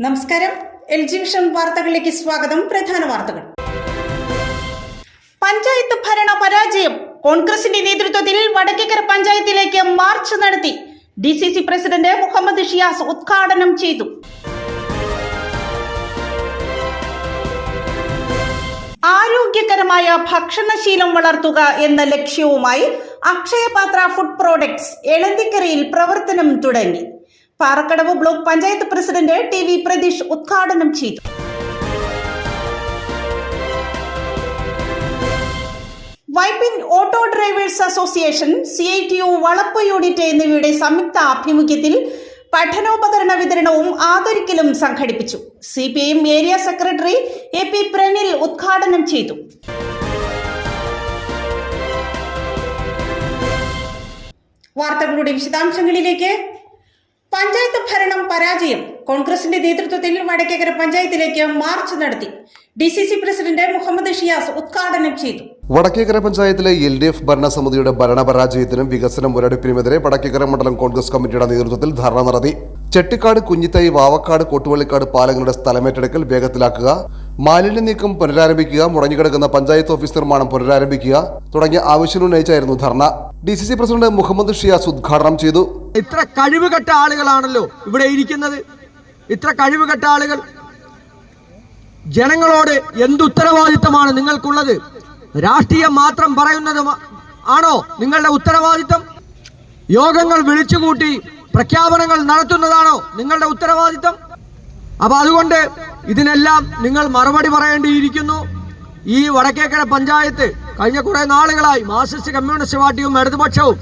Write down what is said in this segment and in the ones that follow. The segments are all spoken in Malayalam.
നമസ്കാരം. LG വിഷൻ വാർത്തകളിലേക്ക് സ്വാഗതം. പ്രധാന വാർത്തകൾ. പഞ്ചായത്ത് ഭരണ പരാജയം. കോൺഗ്രസിന്റെ നേതൃത്വത്തിൽ വടക്കേക്കര പഞ്ചായത്തിലേക്ക് മാർച്ച് നടത്തി. DCC പ്രസിഡന്റ് മുഹമ്മദ് ഷിയാസ് ഉദ്ഘാടനം ചെയ്തു. ആരോഗ്യകരമായ ഭക്ഷണശീലം വളർത്തുക എന്ന ലക്ഷ്യവുമായി അക്ഷയപാത്ര ഫുഡ് പ്രോഡക്ട്സ് എളന്തിക്കരയിൽ പ്രവർത്തനം തുടങ്ങി. Parakkadavu block panchayat president TV Pratheesh ഉദ്ഘാടനം ചെയ്തു. Vypin auto drivers association, CITU Valappu unit എന്നിവയുടെ സംയുക്ത ആഭിമുഖ്യത്തിൽ പഠനോപകരണ വിതരണവും ആദരിക്കലും സംഘടിപ്പിച്ചു. CPIM area secretary AP Pranil ഉദ്ഘാടനം ചെയ്തു. വാർത്തകളുടെ വിശദാംശങ്ങളിലേക്ക്. പഞ്ചായത്ത് ഭരണം പരാജയം. കോൺഗ്രസിന്റെ നേതൃത്വത്തിൽ വടക്കേക്കര പഞ്ചായത്തിലേക്ക് മാർച്ച് നടത്തി. DCC പ്രസിഡന്റ് മുഹമ്മദ് ഷിയാസ് ഉദ്ഘാടനം ചെയ്തു. വടക്കേക്കര പഞ്ചായത്തിലെ LDF ഭരണസമിതിയുടെ ഭരണപരാജയത്തിനും വികസന മുരടിപ്പിനുമെതിരെ വടക്കേക്കര മണ്ഡലം കോൺഗ്രസ് കമ്മിറ്റിയുടെ നേതൃത്വത്തിൽ ധർണ നടത്തി. ചെട്ടിക്കാട്, കുഞ്ഞിത്തൈ, വാവക്കാട്, കോട്ടുവള്ളിക്കാട് പാലങ്ങളുടെ സ്ഥലമേറ്റെടുക്കൽ വേഗത്തിലാക്കുക, മാലിന്യ നീക്കം പുനരാരംഭിക്കുക, മുടങ്ങിക്കിടക്കുന്ന പഞ്ചായത്ത് ഓഫീസ് നിർമ്മാണം പുനരാരംഭിക്കുക തുടങ്ങിയ ആവശ്യമുന്നയിച്ചായിരുന്നു ധർണ. DCC പ്രസിഡന്റ് മുഹമ്മദ് ഷിയാസ് ഉദ്ഘാടനം ചെയ്തു. ഇത്ര കഴിവുകെട്ട ആളുകളാണല്ലോ ഇവിടെ ഇരിക്കുന്നത്. ഇത്ര കഴിവുകെട്ട ആളുകൾ. ജനങ്ങളോട് എന്തുത്തരവാദിത്തമാണ് നിങ്ങൾക്കുള്ളത്? രാഷ്ട്രീയം മാത്രം പറയുന്നത് ആണോ നിങ്ങളുടെ ഉത്തരവാദിത്തം? യോഗങ്ങൾ വിളിച്ചുകൂട്ടി പ്രഖ്യാപനങ്ങൾ നടത്തുന്നതാണോ നിങ്ങളുടെ ഉത്തരവാദിത്തം? അപ്പൊ അതുകൊണ്ട് ഇതിനെല്ലാം നിങ്ങൾ മറുപടി പറയേണ്ടിയിരിക്കുന്നു. ഈ വടക്കേക്കര പഞ്ചായത്ത് കഴിഞ്ഞ കുറെ നാളുകളായി മാർക്സിസ്റ്റ് കമ്മ്യൂണിസ്റ്റ് പാർട്ടിയും ഇടതുപക്ഷവും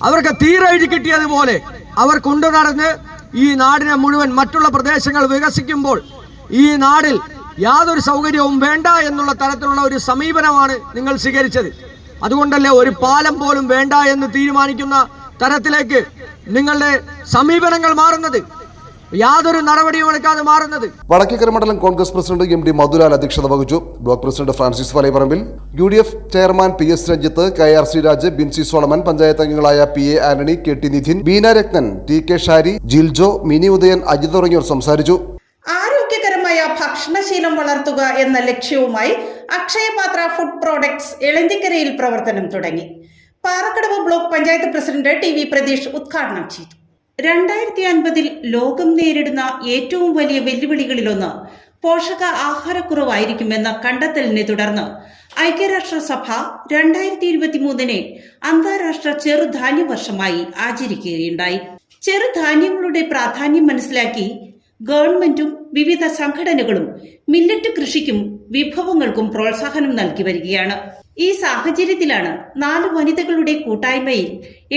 അവർക്ക് തീരെഴുതി കിട്ടിയതുപോലെ അവർ കൊണ്ടു നടന്ന് ഈ നാടിനെ മുഴുവൻ മറ്റുള്ള പ്രദേശങ്ങൾ വികസിക്കുമ്പോൾ ഈ നാടിൽ യാതൊരു സൗകര്യവും വേണ്ട എന്നുള്ള തരത്തിലുള്ള ഒരു സമീപനമാണ് നിങ്ങൾ സ്വീകരിച്ചത്. അതുകൊണ്ടല്ലേ ഒരു പാലം പോലും വേണ്ട എന്ന് തീരുമാനിക്കുന്ന തരത്തിലേക്ക് നിങ്ങളുടെ സമീപനങ്ങൾ മാറുന്നത്, യാതൊരു നടപടിയും എടുക്കാതെ മാറുന്നത്. വടക്കേക്കര മണ്ഡലം കോൺഗ്രസ് പ്രസിഡന്റ് MD മധുലാൽ അധ്യക്ഷത വഹിച്ചു. Block president Francis Valaiparambil, UDF chairman PS Ranjith, KR Sreeraj, Binsy Solomon, panchayat അംഗങ്ങളായ PA Antony, KT Nidhin, Beena Ratnan, TK Shari, Jiljo, Mini Udayan, Ajith തുടങ്ങിയവർ സംസാരിച്ചു. ആരോഗ്യകരമായ ഭക്ഷണശീലം വളർത്തുക എന്ന ലക്ഷ്യവുമായി അക്ഷയപാത്ര ഫുഡ് പ്രോഡക്ട്സ് എളന്തിക്കരയിൽ പ്രവർത്തനം തുടങ്ങി. Parakkadavu block panchayat president TV Pratheesh ഉദ്ഘാടനം ചെയ്തു. 2050 ലോകം നേരിടുന്ന ഏറ്റവും വലിയ വെല്ലുവിളികളിലൊന്ന് പോഷക ആഹാരക്കുറവായിരിക്കുമെന്ന കണ്ടെത്തലിനെ തുടർന്ന് ഐക്യരാഷ്ട്രസഭ 2023 അന്താരാഷ്ട്ര ചെറുധാന്യ വർഷമായി ആചരിക്കുകയുണ്ടായി. ചെറുധാന്യങ്ങളുടെ പ്രാധാന്യം മനസ്സിലാക്കി ഗവൺമെന്റും വിവിധ സംഘടനകളും മില്ലറ്റ് കൃഷിക്കും വിഭവങ്ങൾക്കും പ്രോത്സാഹനം നൽകി വരികയാണ്. ഈ സാഹചര്യത്തിലാണ് 4 വനിതകളുടെ കൂട്ടായ്മയിൽ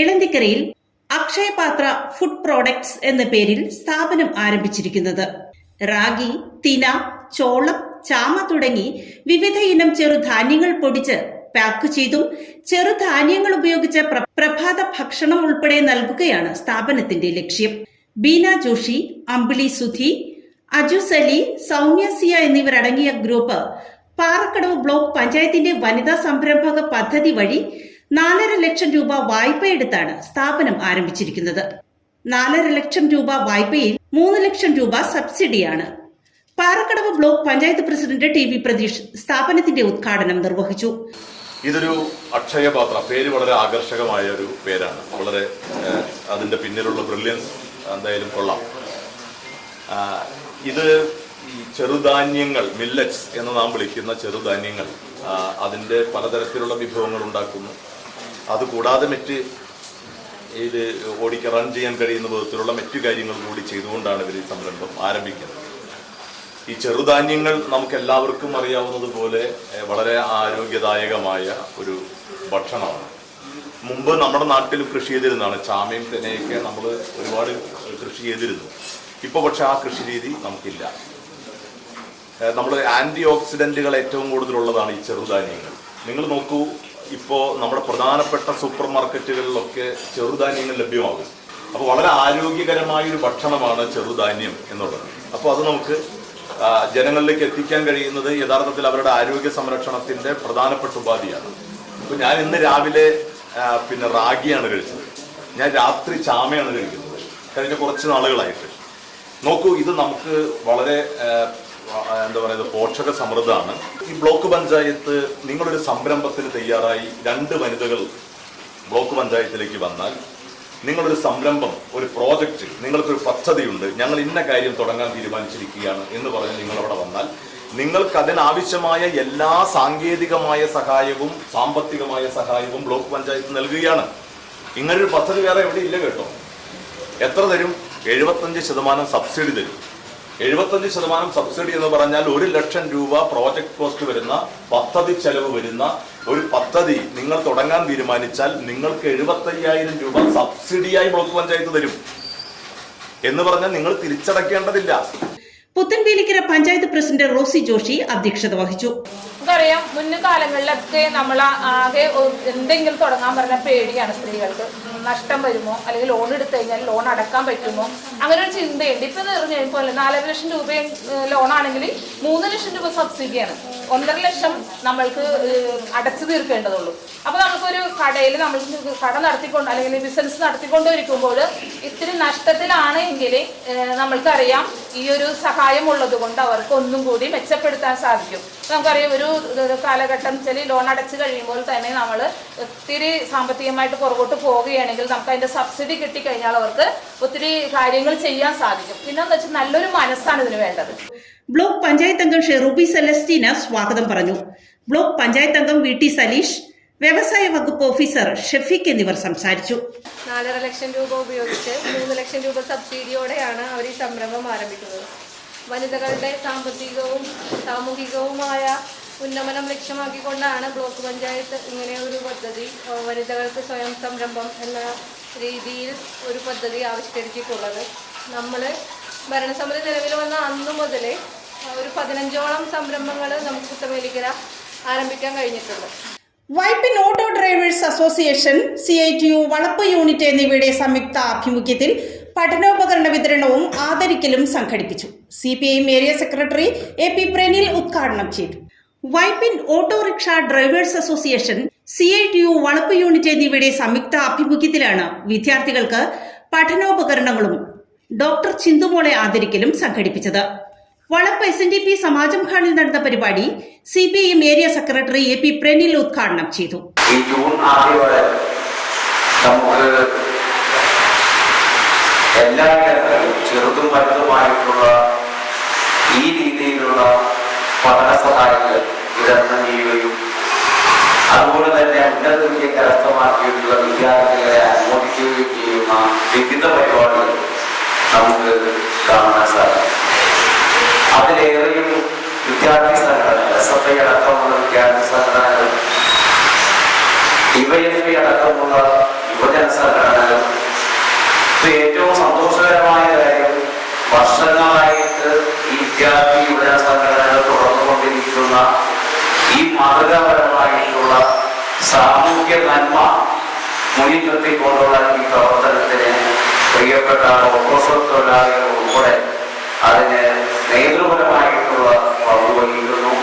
എളന്തിക്കരയിൽ അക്ഷയപാത്ര ഫുഡ് പ്രോഡക്ട്സ് എന്ന പേരിൽ സ്ഥാപനം ആരംഭിച്ചിരിക്കുന്നത്. റാഗി, തിന, ചോളം, ചാമ തുടങ്ങി വിവിധ ഇനം ചെറുധാന്യങ്ങൾ പൊടിച്ച് പാക്ക് ചെയ്തും ചെറുധാന്യങ്ങൾ ഉപയോഗിച്ച് പ്രഭാത ഭക്ഷണം ഉൾപ്പെടെ നൽകുകയാണ് സ്ഥാപനത്തിന്റെ ലക്ഷ്യം. ബീന ജോഷി, അമ്പിളി സുധി, അജുസ് അലി, സൗമ്യ സിയ എന്നിവരടങ്ങിയ ഗ്രൂപ്പ് പാറക്കടവ് ബ്ലോക്ക് പഞ്ചായത്തിന്റെ വനിതാ സംരംഭക പദ്ധതി വഴി 4.5 ലക്ഷം രൂപ വായ്പയെടുത്താണ് സ്ഥാപനം ആരംഭിച്ചിരിക്കുന്നത്. 4.5 ലക്ഷം രൂപ വായ്പയിൽ 3 ലക്ഷം രൂപ സബ്സിഡിയാണ്. Parakkadavu block panchayat president TV Pratheesh സ്ഥാപനത്തിന്റെ ഉദ്ഘാടനം നിർവഹിച്ചു. ഇതൊരു അക്ഷയപാത്ര പേര് വളരെ ആകർഷകമായ ഒരു പേരാണ്. വളരെ അതിന്റെ പിന്നിലുള്ള ബ്രില്യൻസ് എന്തായാലും കൊള്ളാം. ഇത് ഈ ചെറുധാന്യങ്ങൾ, മില്ലറ്റ്സ് എന്ന് നാം വിളിക്കുന്ന ചെറുധാന്യങ്ങൾ, അതിൻ്റെ പലതരത്തിലുള്ള വിഭവങ്ങൾ ഉണ്ടാക്കുന്നു. അതുകൂടാതെ മറ്റ് ഇത് റൺ ചെയ്യാൻ കഴിയുന്ന വിധത്തിലുള്ള മറ്റു കാര്യങ്ങൾ കൂടി ചെയ്തുകൊണ്ടാണ് ഇവർ ഈ സംരംഭം ആരംഭിക്കുന്നത്. ഈ ചെറുധാന്യങ്ങൾ നമുക്ക് എല്ലാവർക്കും അറിയാവുന്നതുപോലെ വളരെ ആരോഗ്യദായകമായ ഒരു ഭക്ഷണമാണ്. മുമ്പ് നമ്മുടെ നാട്ടിൽ കൃഷി ചെയ്തിരുന്നതാണ്. ചാമയും തെനയൊക്കെ നമ്മൾ ഒരുപാട് കൃഷി ചെയ്തിരുന്നു. ഇപ്പോൾ പക്ഷെ ആ കൃഷി രീതി നമുക്കില്ല. നമ്മൾ ആന്റി ഓക്സിഡന്റുകൾ ഏറ്റവും കൂടുതലുള്ളതാണ് ഈ ചെറുധാന്യങ്ങൾ. നിങ്ങൾ നോക്കൂ, ഇപ്പോൾ നമ്മുടെ പ്രധാനപ്പെട്ട സൂപ്പർ മാർക്കറ്റുകളിലൊക്കെ ചെറുധാന്യങ്ങൾ ലഭ്യമാകും. അപ്പോൾ വളരെ ആരോഗ്യകരമായ ഒരു ഭക്ഷണമാണ് ചെറുധാന്യം എന്നുള്ളത്. അപ്പോൾ അത് നമുക്ക് ജനങ്ങളിലേക്ക് എത്തിക്കാൻ കഴിയുന്നത് യഥാർത്ഥത്തിൽ അവരുടെ ആരോഗ്യ സംരക്ഷണത്തിന്റെ പ്രധാനപ്പെട്ട ഉപാധിയാണ്. അപ്പോൾ ഞാൻ ഇന്ന് രാവിലെ റാഗിയാണ് കഴിച്ചത്. ഞാൻ രാത്രി ചാമയാണ് കഴിക്കുന്നത് കഴിഞ്ഞ കുറച്ച് നാളുകളായിട്ട്. നോക്കൂ, ഇത് നമുക്ക് വളരെ എന്താ പറയുന്നത് പോഷക സമൃദ്ധമാണ്. ഈ ബ്ലോക്ക് പഞ്ചായത്ത് നിങ്ങളൊരു സംരംഭത്തിന് തയ്യാറായി 2 വനിതകൾ ബ്ലോക്ക് പഞ്ചായത്തിലേക്ക് വന്നാൽ, നിങ്ങളൊരു സംരംഭം, ഒരു പ്രോജക്റ്റ്, നിങ്ങൾക്കൊരു പദ്ധതിയുണ്ട്, ഞങ്ങൾ ഇന്ന കാര്യം തുടങ്ങാൻ തീരുമാനിച്ചിരിക്കുകയാണ് എന്ന് പറഞ്ഞ് നിങ്ങളവിടെ വന്നാൽ നിങ്ങൾക്ക് അതിനാവശ്യമായ എല്ലാ സാങ്കേതികമായ സഹായവും സാമ്പത്തികമായ സഹായവും ബ്ലോക്ക് പഞ്ചായത്ത് നൽകുകയാണ്. ഇങ്ങനൊരു പദ്ധതി വേറെ എവിടെ ഇല്ല കേട്ടോ. എത്ര തരും? 75% സബ്സിഡി തരും. 75% സബ്സിഡി എന്ന് പറഞ്ഞാൽ 1 ലക്ഷം രൂപ പ്രോജക്ട് കോസ്റ്റ് വരുന്ന, പദ്ധതി ചെലവ് വരുന്ന ഒരു പദ്ധതി നിങ്ങൾ തുടങ്ങാൻ തീരുമാനിച്ചാൽ നിങ്ങൾക്ക് 75,000 രൂപ സബ്സിഡിയായി ബ്ലോക്ക് പഞ്ചായത്ത് തരും. എന്ന് പറഞ്ഞാൽ നിങ്ങൾ തിരിച്ചടയ്ക്കേണ്ടതില്ല. പുത്തൻവേലിക്കര പഞ്ചായത്ത് പ്രസിഡന്റ് റോസി ജോഷി അധ്യക്ഷത വഹിച്ചു. നമുക്കറിയാം, മുൻകാലങ്ങളിലൊക്കെ നമ്മൾ ആകെ എന്തെങ്കിലും തുടങ്ങാൻ പറഞ്ഞ പേടിയാണ് സ്ത്രീകൾക്ക്. നഷ്ടം വരുമോ, അല്ലെങ്കിൽ ലോൺ എടുത്തു കഴിഞ്ഞാൽ ലോൺ അടക്കാൻ പറ്റുമോ, അങ്ങനെ ഒരു ചിന്തയുണ്ട്. ഇപ്പൊ പറഞ്ഞു കഴിയുമ്പോൾ 4 ലക്ഷം രൂപയും ലോണാണെങ്കിൽ 3 ലക്ഷം രൂപ സബ്സിഡിയാണ്. 1.5 ലക്ഷം നമ്മൾക്ക് അടച്ചു തീർക്കേണ്ടതുള്ളൂ. അപ്പൊ നമുക്കൊരു കടയിൽ നമ്മൾ കട നടത്തിക്കൊണ്ട് അല്ലെങ്കിൽ ബിസിനസ് നടത്തിക്കൊണ്ടിരിക്കുമ്പോൾ ഇത്തിരി നഷ്ടത്തിലാണ് എങ്കിൽ നമ്മൾക്കറിയാം ഈ ഒരു സഹായം ഉള്ളത് കൊണ്ട് അവർക്ക് ഒന്നും കൂടി മെച്ചപ്പെടുത്താൻ സാധിക്കും. നമുക്കറിയാം, ഒരു കാലഘട്ടം ലോൺ അടച്ചു കഴിയുമ്പോൾ തന്നെ നമ്മൾ ഒത്തിരി സാമ്പത്തികമായിട്ട് പുറകോട്ട് പോവുകയാണെങ്കിൽ നമുക്ക് അതിന്റെ സബ്സിഡി കിട്ടിക്കഴിഞ്ഞാൽ അവർക്ക് ഒത്തിരി കാര്യങ്ങൾ ചെയ്യാൻ സാധിക്കും. പിന്നെന്ന് വെച്ചാൽ നല്ലൊരു മനസ്സാണ് ഇതിന് വേണ്ടത്. ബ്ലോക്ക് പഞ്ചായത്ത് അംഗം ഷെറൂബി സെലസ്റ്റീന സ്വാഗതം പറഞ്ഞു. ബ്ലോക്ക് പഞ്ചായത്ത് അംഗം വി ടി സലീഷ്, വ്യവസായ വകുപ്പ് ഓഫീസർ ഷെഫീഖ് എന്നിവർ സംസാരിച്ചു. 4.5 ലക്ഷം രൂപ ഉപയോഗിച്ച് 3 ലക്ഷം രൂപ സബ്സിഡിയോടെയാണ് അവർ ഈ സംരംഭം ആരംഭിക്കുന്നത്. വനിതകളുടെ സാമ്പത്തികവും സാമൂഹികവുമായ ഉന്നമനം ലക്ഷ്യമാക്കിക്കൊണ്ടാണ് ബ്ലോക്ക് പഞ്ചായത്ത് ഇങ്ങനെ ഒരു പദ്ധതി, വനിതകൾക്ക് സ്വയം സംരംഭം എന്ന രീതിയിൽ ഒരു പദ്ധതി ആവിഷ്കരിച്ചിട്ടുള്ളത്. നമ്മൾ ഭരണസമിതി നിലവിൽ വന്ന അന്നു മുതൽ ഒരു 15ഓളം സംരംഭങ്ങൾ നമുക്ക് പുത്തൻവേലിക്കര ആരംഭിക്കാൻ കഴിഞ്ഞിട്ടുണ്ട്. Vypin auto drivers association, CITU Valappu unit എന്നിവയുടെ സംയുക്ത ആഭിമുഖ്യത്തിൽ പഠനോപകരണ വിതരണവും ആദരിക്കലും സംഘടിപ്പിച്ചു. CPIM area secretary AP Pranil ഉദ്ഘാടനം ചെയ്തു. Vypin autorickshaw drivers association, CITU Valappu unit എന്നിവയുടെ സംയുക്ത ആഭിമുഖ്യത്തിലാണ് വിദ്യാർത്ഥികൾക്ക് പഠനോപകരണങ്ങളും ഡോക്ടർ ചിന്തുമോളെ ആദരിക്കലും സംഘടിപ്പിച്ചത്. വളപ്പ് SNDP സമാജം ഹാളിൽ നടന്ന പരിപാടി CPIM area secretary AP Pranil ഉദ്ഘാടനം ചെയ്തു. ഈ ജൂൺ ആദ്യത്തോടെ നമുക്ക് എല്ലായിടത്തും ചെറുതും വലുതുമായിട്ടുള്ള ഈ രീതിയിലുള്ള പഠന സഹായങ്ങൾ വിതരണം ചെയ്യുകയും അതുപോലെ തന്നെ ഉന്നത വിജയ കരസ്ഥമാക്കിയിട്ടുള്ള വിദ്യാർത്ഥികളെ അനുമോദിക്കുകയും ചെയ്യുന്ന വിവിധ പരിപാടികൾ നമുക്ക് കാണാൻ സാധിക്കും. അതിലേറെയും വിദ്യാർത്ഥി സംഘടനകൾ, SFI അടക്കമുള്ള വിദ്യാർത്ഥി സംഘടനകൾ, DYFI അടക്കമുള്ള യുവജന സംഘടനകൾ. ഏറ്റവും സന്തോഷകരമായ കാര്യം, വർഷങ്ങളായിട്ട് ഈ വിദ്യാർത്ഥി യുവജന സംഘടനകൾ തുടർന്നുകൊണ്ടിരിക്കുന്ന ഈ മാതൃകാപരമായിട്ടുള്ള സാമൂഹ്യ നന്മ മുന്നിൽ നിർത്തിക്കൊണ്ടുള്ള ഈ പ്രവർത്തനത്തിന് പ്രിയപ്പെട്ട ഓട്ടോറിക്ഷ തൊഴിലാളികൾ ഉൾപ്പെടെ അതിന് നേതൃപരമായിട്ടുള്ള പങ്ക് വഹിക്കുന്നു.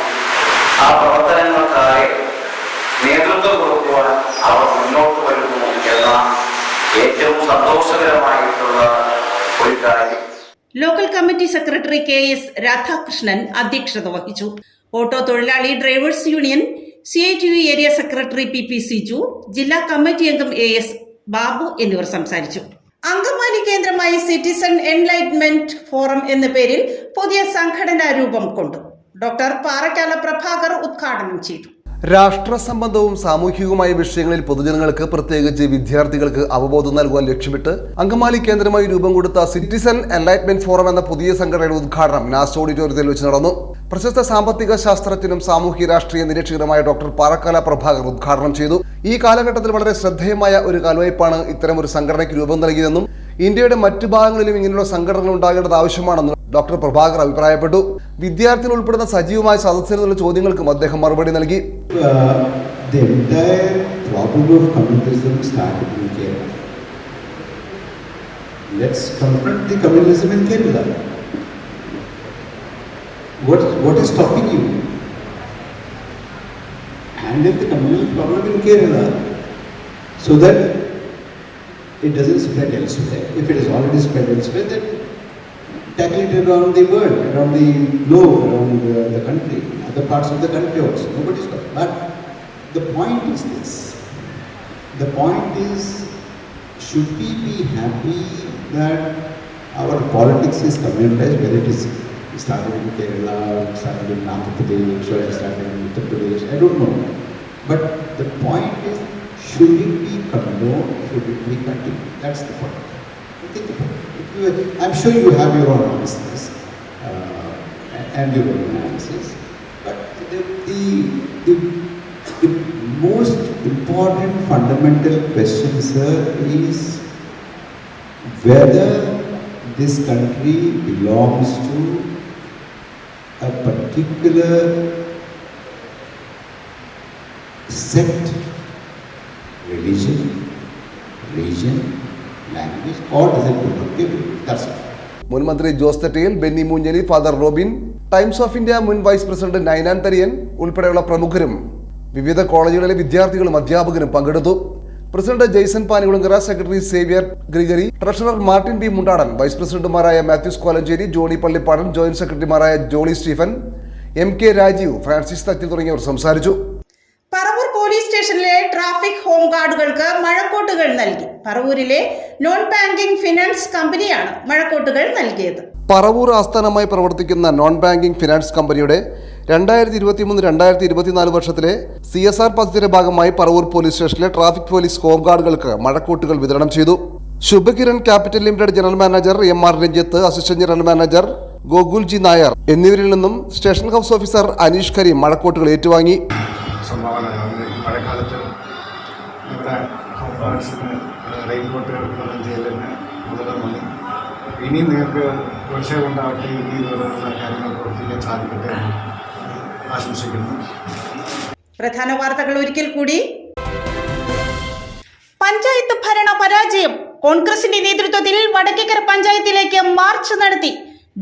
ആ പ്രവർത്തനങ്ങൾക്കായി നേതൃത്വം കൊടുക്കുവാൻ അവർ മുന്നോട്ട് വരുന്നു എന്ന ഏറ്റവും സന്തോഷകരമായിട്ടുള്ള ഒരു കാര്യം. Local committee secretary KS Radhakrishnan അധ്യക്ഷത വഹിച്ചു. ഓട്ടോ തൊഴിലാളി drivers union, CITU area secretary PP Siju, ജില്ലാ കമ്മിറ്റി അംഗം AS ബാബു എന്നിവർ സംസാരിച്ചു. അങ്കമാലി കേന്ദ്രമായി സിറ്റിസൺ എൻലൈറ്റ്മെന്റ് ഫോറം എന്ന പേരിൽ പുതിയ സംഘടനാ രൂപം കൊണ്ടു. ഡോക്ടർ പാറക്കാല പ്രഭാകർ ഉദ്ഘാടനം ചെയ്തു. രാഷ്ട്ര സംബന്ധവും സാമൂഹികവുമായ വിഷയങ്ങളിൽ പൊതുജനങ്ങൾക്ക്, പ്രത്യേകിച്ച് വിദ്യാർത്ഥികൾക്ക് അവബോധം നൽകുവാൻ ലക്ഷ്യമിട്ട് അങ്കമാലി കേന്ദ്രമായി രൂപം കൊടുത്ത സിറ്റിസൺ എൻലൈറ്റ്മെന്റ് ഫോറം എന്ന പുതിയ സംഘടനയുടെ ഉദ്ഘാടനം നാസ്റ്റ് ഓഡിറ്റോറിയത്തിൽ വെച്ച് നടന്നു. പ്രശസ്ത സാമ്പത്തിക ശാസ്ത്രജ്ഞനും സാമൂഹ്യ രാഷ്ട്രീയ നിരീക്ഷകനുമായ ഡോക്ടർ പാറക്കാല പ്രഭാകർ ഉദ്ഘാടനം ചെയ്തു. ഈ കാലഘട്ടത്തിൽ വളരെ ശ്രദ്ധേയമായ ഒരു കാൽവയ്പാണ് ഇത്തരമൊരു സംഘടനയ്ക്ക് രൂപം നൽകിയതെന്നും ഇന്ത്യയുടെ മറ്റു ഭാഗങ്ങളിലും ഇങ്ങനെയുള്ള സംഘടനകൾ ഉണ്ടാകേണ്ടത് ആവശ്യമാണെന്നും ഡോക്ടർ പ്രഭാകർ അഭിപ്രായപ്പെട്ടു. വിദ്യാർത്ഥികൾ ഉൾപ്പെടുന്ന സജീവമായ സദസ്സിൽ നിന്നുള്ള ചോദ്യങ്ങൾക്കും അദ്ദേഹം മറുപടി നൽകി. The entire problem of communalism started in Kerala. Let's confront the communalism in Kerala. What is stopping you? Handle the communal problem in Kerala so that it doesn't spread elsewhere. If it is already spread elsewhere, then tackle it around the world, around the globe, around the country, other parts of the country also. Nobody's got. But the point is this. The point is, should we be happy that our politics is communitized where it is? It started in Kerala, it started in Andhra Pradesh, or it started in Uttar Pradesh, I don't know. But the point is, should it be condoned, should it be continued? That's the point. Think about it. I'm sure you have your own answers and your own analysis. But the most important fundamental question, sir, is whether this country belongs to a particular sect, religion, region, language, or does it belong to everyone? That's all. മുൻ മന്ത്രി Jose Thettayil, Benny Moonjely, father Robin, Times of India മുൻ വൈസ് പ്രസിഡന്റ് നൈനാൻ തരിയൻ ഉൾപ്പെടെയുള്ള പ്രമുഖരും വിവിധ കോളേജുകളിലെ വിദ്യാർത്ഥികളും അധ്യാപകരും പങ്കെടുത്തു. President Jason Panikulangara, secretary Xavier Gregory, treasurer Martin B Mundadan, vice പ്രസിഡന്റുമാരായ Mathews Kolenchery, Johnny Pallippadan, joint സെക്രട്ടറിമാരായ Jolly Stephen, MK Rajeev, Francis Thathil തുടങ്ങിയവർ സംസാരിച്ചു. പറവൂർ പോലീസ് സ്റ്റേഷനിലെ ട്രാഫിക് ഹോം ഗാർഡുകൾക്ക് മഴക്കോട്ടുകൾ നൽകി. പറവൂരിലെ നോൺ ബാങ്കിംഗ് ഫിനാൻസ് കമ്പനിയാണ് മഴക്കോട്ടുകൾ നൽകിയത്. പറവൂർ ആസ്ഥാനമായി പ്രവർത്തിക്കുന്ന നോൺ ബാങ്കിംഗ് ഫിനാൻസ് കമ്പനിയുടെ 2023-2024 വർഷത്തിലെ CSR പദ്ധതിയുടെ ഭാഗമായി പറവൂർ പോലീസ് സ്റ്റേഷനിലെ ട്രാഫിക് പോലീസ് ഹോം ഗാർഡുകൾക്ക് മഴക്കോട്ടുകൾ വിതരണം ചെയ്തു. Shubhakiran capital limited general manager MR Ranjith, assistant general manager Gokulji Nair എന്നിവരിൽ നിന്നും station house officer Aneesh Kareem മഴക്കോട്ടുകൾ ഏറ്റുവാങ്ങി. മഴക്കാലത്ത് ഇവിടെ ഹോം ഗാർഡ്സിന് റെയിൻകോട്ട് വിതരണം ചെയ്യലിന് വളരെ നന്ദി. ഇനിയും നിങ്ങൾക്ക് ഉത്സവമുണ്ടാകട്ടെ, ഇനി ഇതുപോലുള്ള കാര്യങ്ങൾ പ്രവർത്തിക്കാൻ സാധിക്കട്ടെ എന്ന് ആശംസിക്കുന്നു. പ്രധാന വാർത്തകൾ ഒരിക്കൽ കൂടി. പഞ്ചായത്ത് ഭരണ പരാജയം. കോൺഗ്രസിന്റെ നേതൃത്വത്തിൽ വടക്കേക്കര പഞ്ചായത്തിലേക്ക് മാർച്ച് നടത്തി.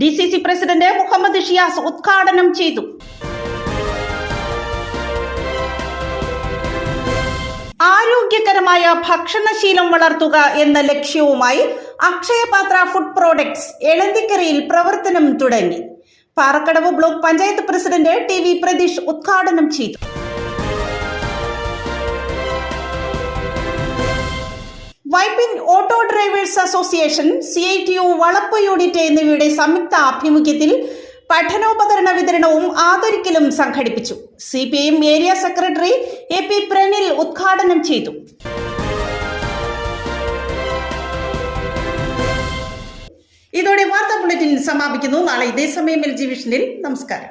DCC പ്രസിഡന്റ് മുഹമ്മദ് ഷിയാസ് ഉദ്ഘാടനം ചെയ്തു. ആരോഗ്യകരമായ ഭക്ഷണശീലം വളർത്തുക എന്ന ലക്ഷ്യവുമായി അക്ഷയപാത്ര ഫുഡ് പ്രോഡക്ട്സ് എളന്തിക്കരയിൽ പ്രവർത്തനം തുടങ്ങി. Parakkadavu block panchayat president TV Pratheesh ഉദ്ഘാടനം ചെയ്തു. Vypin auto drivers association, CITU Valappu unit എന്നിവയുടെ സംയുക്ത ആഭിമുഖ്യത്തിൽ പഠനോപകരണ വിതരണവും ആദരിക്കലും സംഘടിപ്പിച്ചു. CPIM area secretary AP Pranil ഉദ്ഘാടനം ചെയ്തു. ഇതോടെ വാർത്താ ബുള്ളറ്റിൻ സമാപിക്കുന്നു. നാളെ ഇതേ സമയം LG വിഷനിൽ. നമസ്കാരം.